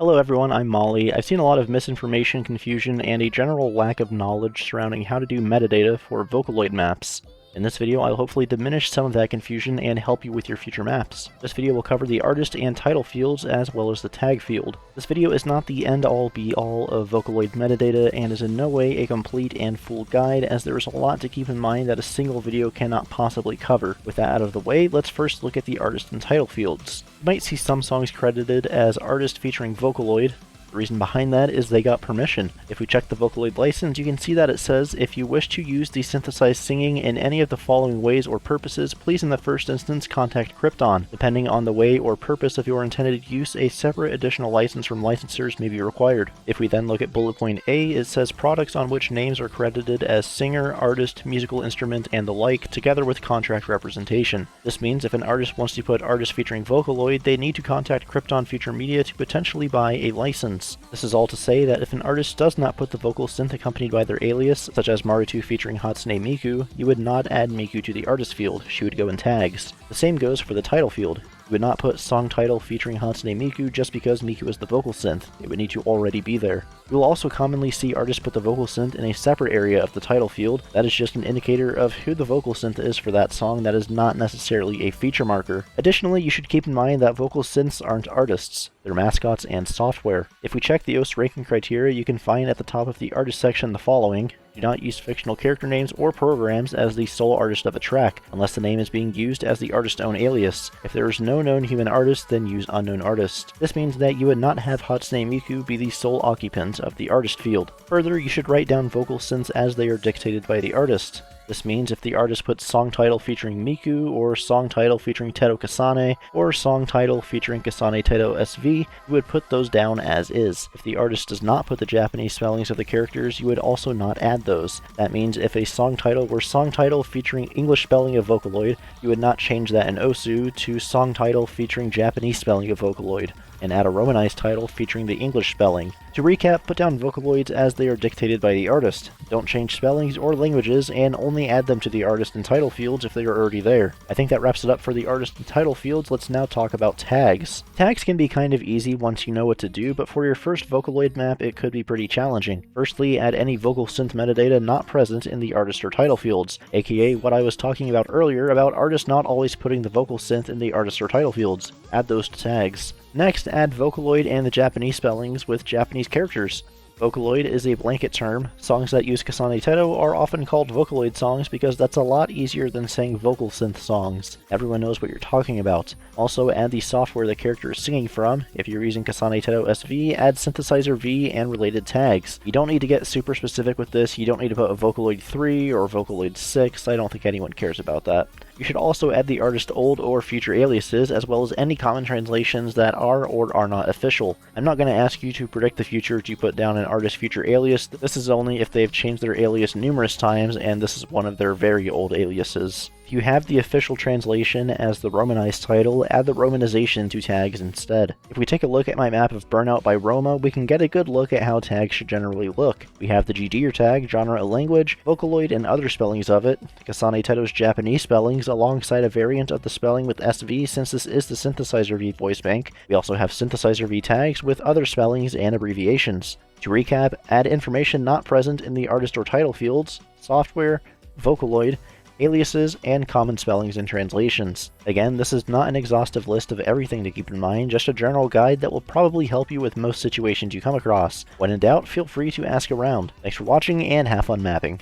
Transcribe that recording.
Hello everyone, I'm Molly. I've seen a lot of misinformation, confusion, and a general lack of knowledge surrounding how to do metadata for Vocaloid maps. In this video, I'll hopefully diminish some of that confusion and help you with your future maps. This video will cover the artist and title fields as well as the tag field. This video is not the end-all be-all of Vocaloid metadata and is in no way a complete and full guide, as there is a lot to keep in mind that a single video cannot possibly cover. With that out of the way, let's first look at the artist and title fields. You might see some songs credited as artist featuring Vocaloid. The reason behind that is they got permission. If we check the Vocaloid license, you can see that it says, if you wish to use the synthesized singing in any of the following ways or purposes, please in the first instance contact Krypton. Depending on the way or purpose of your intended use, a separate additional license from licensors may be required. If we then look at bullet point A, it says products on which names are credited as singer, artist, musical instrument, and the like, together with contract representation. This means if an artist wants to put artist featuring Vocaloid, they need to contact Krypton Future Media to potentially buy a license. This is all to say that if an artist does not put the vocal synth accompanied by their alias, such as Marutu featuring Hatsune Miku, you would not add Miku to the artist field, she would go in tags. The same goes for the title field. You would not put song title featuring Hatsune Miku just because Miku is the vocal synth. It would need to already be there. You will also commonly see artists put the vocal synth in a separate area of the title field. That is just an indicator of who the vocal synth is for that song. That is not necessarily a feature marker. Additionally, you should keep in mind that vocal synths aren't artists. They're mascots and software. If we check the OS ranking criteria, you can find at the top of the artist section the following. Do not use fictional character names or programs as the sole artist of a track, unless the name is being used as the artist's own alias. If there is no known human artist, then use unknown artist. This means that you would not have Hatsune Miku be the sole occupant of the artist field. Further, you should write down vocal synths as they are dictated by the artist. This means if the artist puts song title featuring Miku, or song title featuring Teto Kasane, or song title featuring Kasane Teto SV, you would put those down as is. If the artist does not put the Japanese spellings of the characters, you would also not add those. That means if a song title were song title featuring English spelling of Vocaloid, you would not change that in OSU to song title featuring Japanese spelling of Vocaloid, and add a romanized title featuring the English spelling. To recap, put down Vocaloids as they are dictated by the artist. Don't change spellings or languages, and only add them to the artist and title fields if they are already there. I think that wraps it up for the artist and title fields. Let's now talk about tags. Tags can be kind of easy once you know what to do, but for your first Vocaloid map, it could be pretty challenging. Firstly, add any vocal synth metadata not present in the artist or title fields, aka what I was talking about earlier about artists not always putting the vocal synth in the artist or title fields. Add those to tags. Next, add Vocaloid and the Japanese spellings with Japanese characters. Vocaloid is a blanket term. Songs that use Kasane Teto are often called Vocaloid songs because that's a lot easier than saying vocal synth songs. Everyone knows what you're talking about. Also, add the software the character is singing from. If you're using Kasane Teto SV, add Synthesizer V and related tags. You don't need to get super specific with this. You don't need to put a Vocaloid 3 or Vocaloid 6. I don't think anyone cares about that. You should also add the artist's old or future aliases, as well as any common translations that are or are not official. I'm not going to ask you to predict the future to put down an artist's future alias. This is only if they've changed their alias numerous times, and this is one of their very old aliases. If you have the official translation as the romanized title, add the romanization to tags instead. If we take a look at my map of Burnout by Roma, we can get a good look at how tags should generally look. We have the GDR tag, genre and language, Vocaloid and other spellings of it, Kasane Teto's Japanese spellings alongside a variant of the spelling with SV since this is the Synthesizer V voice bank. We also have Synthesizer V tags with other spellings and abbreviations. To recap, add information not present in the artist or title fields, software, Vocaloid, aliases, and common spellings and translations. Again, this is not an exhaustive list of everything to keep in mind, just a general guide that will probably help you with most situations you come across. When in doubt, feel free to ask around. Thanks for watching, and have fun mapping.